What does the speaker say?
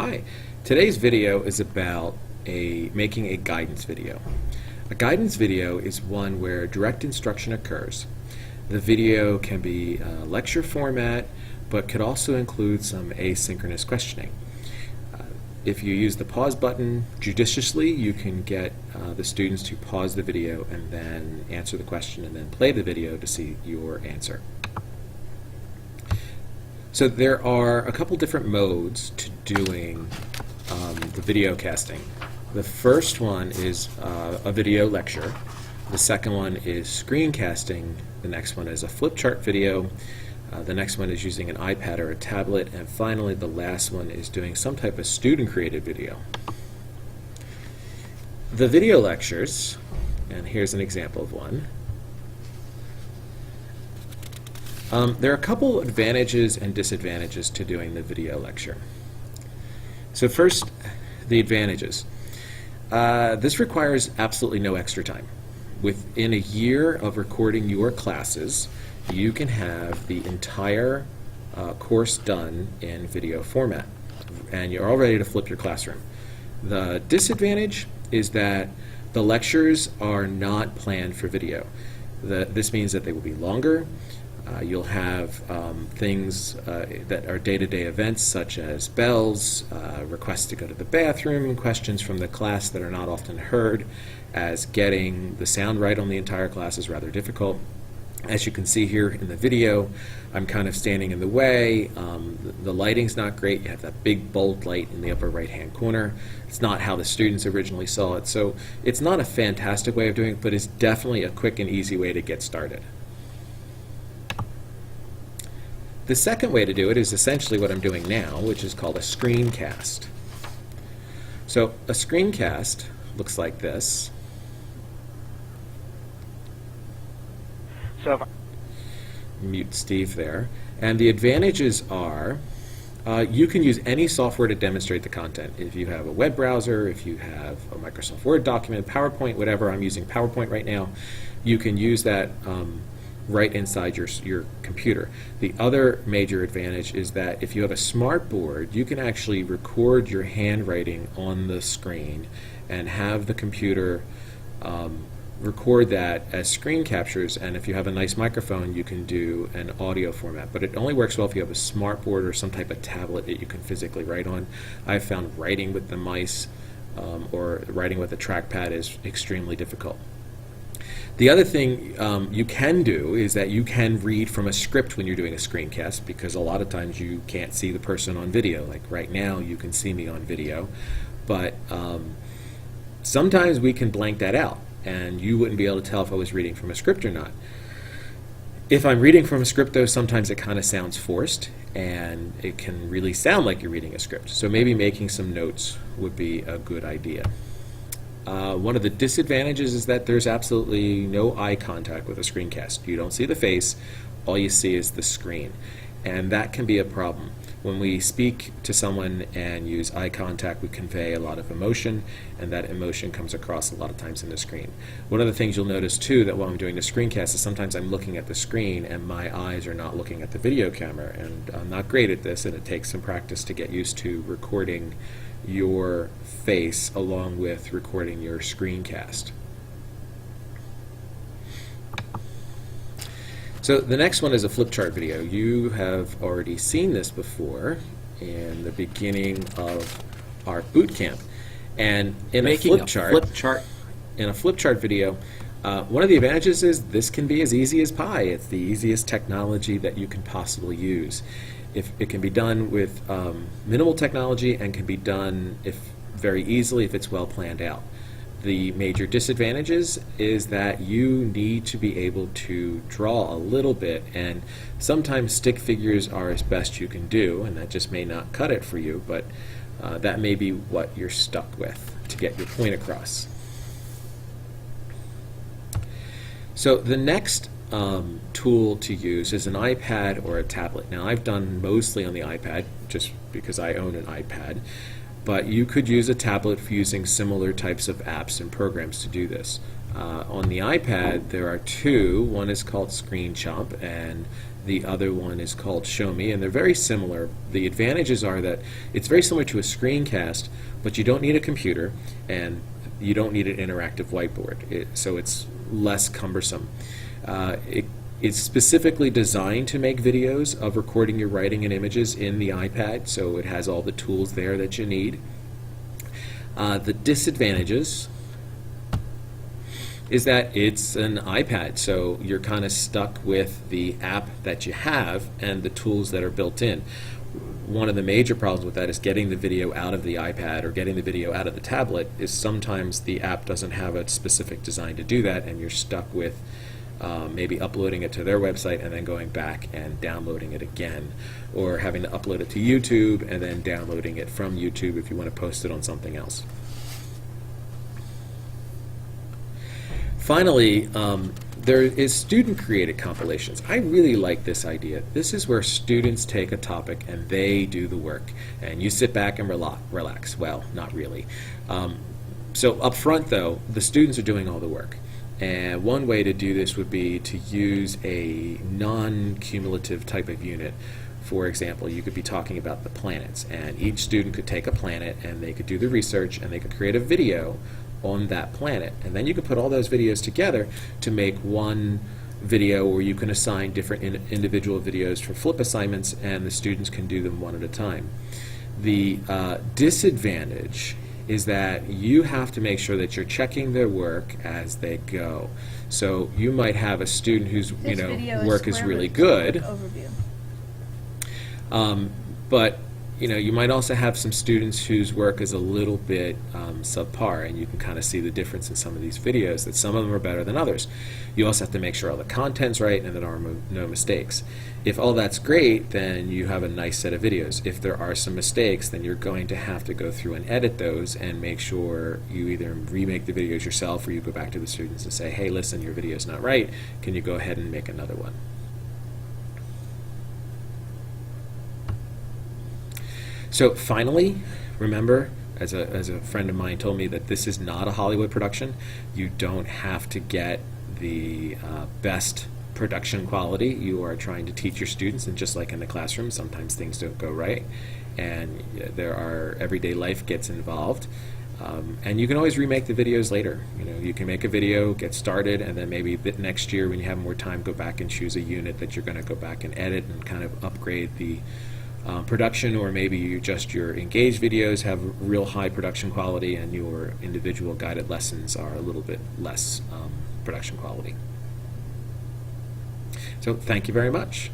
Hi, today's video is about making a guidance video. A guidance video is one where direct instruction occurs. The video can be lecture format, but could also include some asynchronous questioning. If you use the pause button judiciously, you can get the students to pause the video and then answer the question and then play the video to see your answer. So there are a couple different modes to doing the video casting. The first one is a video lecture. The second one is screencasting. The next one is a flip chart video. The next one is using an iPad or a tablet. And finally, the last one is doing some type of student-created video. The video lectures, and here's an example of one. There are a couple advantages and disadvantages to doing the video lecture. So first, the advantages. This requires absolutely no extra time. Within a year of recording your classes, you can have the entire course done in video format, and you're all ready to flip your classroom. The disadvantage is that the lectures are not planned for video. This means that they will be longer. You'll have things that are day-to-day events such as bells, requests to go to the bathroom, and questions from the class that are not often heard, as getting the sound right on the entire class is rather difficult. As you can see here in the video, I'm kind of standing in the way. The lighting's not great. You have that big bold light in the upper right-hand corner. It's not how the students originally saw it. So it's not a fantastic way of doing it, but it's definitely a quick and easy way to get started. The second way to do it is essentially what I'm doing now, which is called a screencast. So a screencast looks like this. So mute Steve there. And the advantages are you can use any software to demonstrate the content. If you have a web browser, if you have a Microsoft Word document, PowerPoint, whatever, I'm using PowerPoint right now, you can use that right inside your computer. The other major advantage is that if you have a smart board, you can actually record your handwriting on the screen and have the computer record that as screen captures, and if you have a nice microphone, you can do an audio format. But it only works well if you have a smart board or some type of tablet that you can physically write on. I've found writing with the mice or writing with a trackpad is extremely difficult. The other thing you can do is that you can read from a script when you're doing a screencast, because a lot of times you can't see the person on video. Like right now, you can see me on video, but sometimes we can blank that out, and you wouldn't be able to tell if I was reading from a script or not. If I'm reading from a script, though, sometimes it kind of sounds forced, and it can really sound like you're reading a script. So maybe making some notes would be a good idea. One of the disadvantages is that there's absolutely no eye contact with a screencast. You don't see the face, all you see is the screen. And that can be a problem. When we speak to someone and use eye contact, we convey a lot of emotion, and that emotion comes across a lot of times in the screen. One of the things you'll notice too, that while I'm doing the screencast, is sometimes I'm looking at the screen and my eyes are not looking at the video camera, and I'm not great at this, and it takes some practice to get used to recording your face along with recording your screencast. So the next one is a flip chart video. You have already seen this before in the beginning of our boot camp. And in a flip chart video, one of the advantages is this can be as easy as pie. It's the easiest technology that you can possibly use. If it can be done with minimal technology, and can be done very easily if it's well planned out. The major disadvantages is that you need to be able to draw a little bit, and sometimes stick figures are as best you can do, and that just may not cut it for you, but that may be what you're stuck with to get your point across. So the next tool to use is an iPad or a tablet. Now, I've done mostly on the iPad just because I own an iPad, but you could use a tablet for using similar types of apps and programs to do this. On the iPad, there are two. One is called ScreenChomp, and The other one is called Show Me, and they're very similar. The advantages are that it's very similar to a screencast, but you don't need a computer and you don't need an interactive whiteboard, so it's less cumbersome. It's specifically designed to make videos of recording your writing and images in the iPad, so it has all the tools there that you need. The disadvantages is that it's an iPad, so you're kind of stuck with the app that you have and the tools that are built in. One of the major problems with that is getting the video out of the iPad or getting the video out of the tablet is sometimes the app doesn't have a specific design to do that, and you're stuck with maybe uploading it to their website and then going back and downloading it again, or having to upload it to YouTube and then downloading it from YouTube if you want to post it on something else. Finally, there is student-created compilations. I really like this idea. This is where students take a topic and they do the work, and you sit back and relax. Well, not really. So up front, though, the students are doing all the work. And one way to do this would be to use a non-cumulative type of unit. For example, you could be talking about the planets, and each student could take a planet and they could do the research and they could create a video on that planet. And then you can put all those videos together to make one video, or you can assign different individual videos for flip assignments, and the students can do them one at a time. The disadvantage is that you have to make sure that you're checking their work as they go. So you might have a student whose work is really good, but you might also have some students whose work is a little bit subpar, and you can kind of see the difference in some of these videos, that some of them are better than others. You also have to make sure all the content's right and there are no mistakes. If all that's great, then you have a nice set of videos. If there are some mistakes, then you're going to have to go through and edit those and make sure you either remake the videos yourself, or you go back to the students and say, hey, listen, your video's not right. Can you go ahead and make another one? So finally, remember, as a friend of mine told me, that this is not a Hollywood production. You don't have to get the best production quality. You are trying to teach your students, and just like in the classroom, sometimes things don't go right, and everyday life gets involved. And you can always remake the videos later. You can make a video, get started, and then maybe next year when you have more time, go back and choose a unit that you're going to go back and edit and kind of upgrade the production, or maybe your engaged videos have real high production quality and your individual guided lessons are a little bit less production quality. So thank you very much.